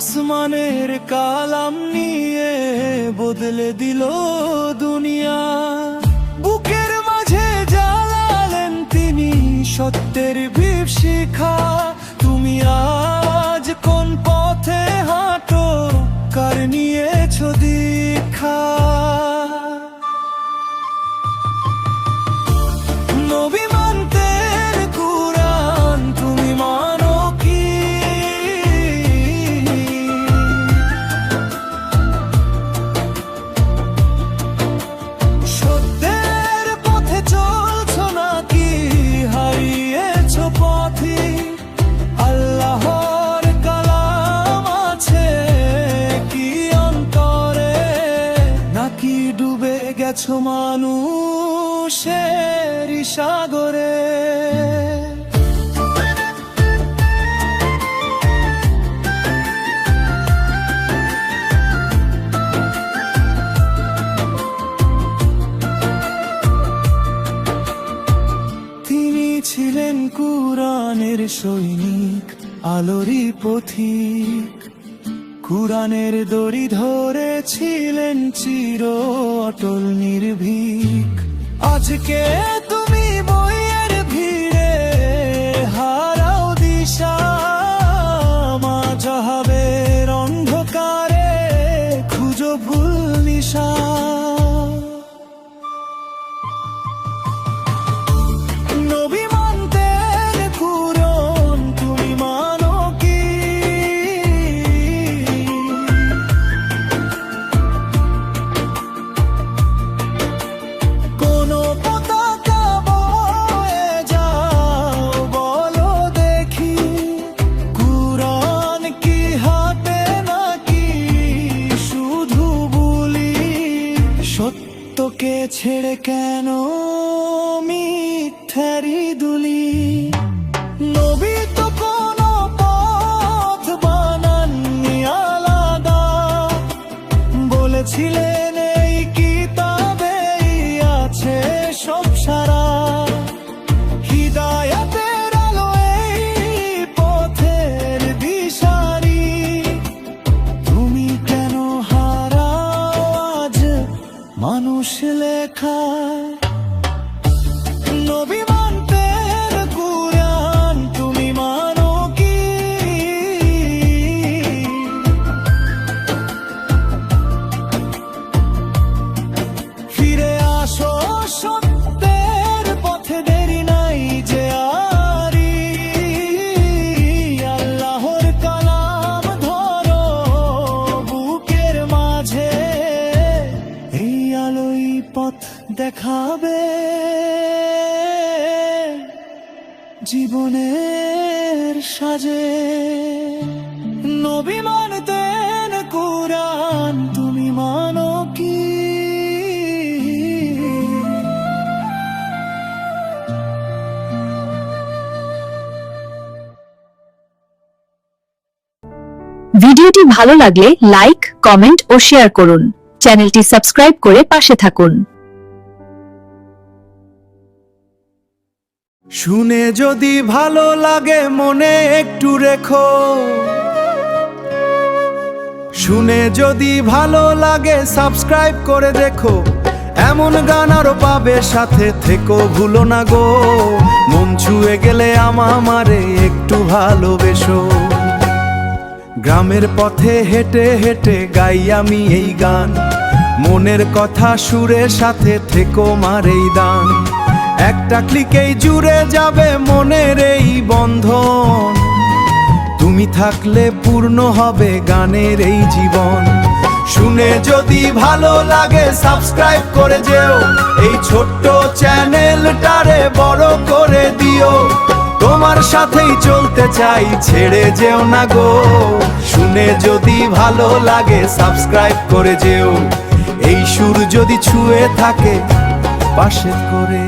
আসমানের কালাম নিয়ে বদলে দিল দুনিয়া। বুকের মাঝে জ্বালালেন তিনি সত্যের বিভীষিকা। তুমি আজ কোন পথে হাঁটো, কার নিয়েছো দীক্ষা? নবী মানতেন কুরআন, তুমি মানো কি? সত্যের পথে চলছো নাকি হারিয়েছো পথে? আল্লাহর কালাম আছে কি অন্তরে, নাকি ডুবে গেছো মানুষের সাগরে? তিনি ছিলেন কুরআনের সৈনিক, আলোরই পথিক। কুরআনের দড়ি ধরেছিলেন চির অটল নির্ভীক। আজকে তুমি বইয়ের ভিড়ে হারাও দিশা, মাযহাবের অন্ধকারে খুঁজো ভুল নিশা। নবী মানতেন কুরআন, তুমি মানো কি? কোন পতাকা বয়ে যাও বলো দেখি, কুরআন কি হাতে নাকি শুধু বলি? সত্যকে ছেড়ে কেন মিথ্যারি দুলি? নবী তো কোনো পথ বানাননি আলাদা, বলেছিলেন এই কিতাবেই আছে সব সারা। হিদায়াতের আলো এই পথের দিশারি, তুমি কেন হারাও আজ মানুষ লেখা? নবী মানতেন কুরআন, তুমি মানো কি? ফিরে আসো সত্যের পথে, দেরি নাই যে আরি। আল্লাহর কালাম ধরো বুকের মাঝে, এই আলোই পথ দেখাবে জীবনের সাজে। নবী মানতেন কুরআন, তুমি মানো কি? ভিডিওটি ভালো লাগলে লাইক, কমেন্ট ও শেয়ার করুন। চ্যানেলটি সাবস্ক্রাইব করে পাশে থাকুন। শুনে যদি ভালো লাগে মনে একটু রেখো, শুনে যদি ভালো লাগে সাবস্ক্রাইব করে দেখো। এমন গান আরো পাবে সাথে, থেকো ভুলো না গো। মন ছুঁয়ে গেলে আমারে একটু ভালোবেসো। গ্রামের পথে হেঁটে হেঁটে গাই আমি এই গান, মনের কথা সুরের সাথে থেকো মার এই দান। একটা ক্লিকেই জুড়ে যাবে মনের এই বন্ধন, তুমি থাকলে পূর্ণ হবে গানের এই জীবন। শুনে যদি ভালো লাগে সাবস্ক্রাইব করে যেও, এই ছোট্ট চ্যানেলটারে বড় করে দিও। তোমার সাথেই চলতে চাই, ছেড়ে যেও না গো। শুনে যদি ভালো লাগে সাবস্ক্রাইব করে যেও, এই সুর যদি ছুঁয়ে থাকে পাশে করে।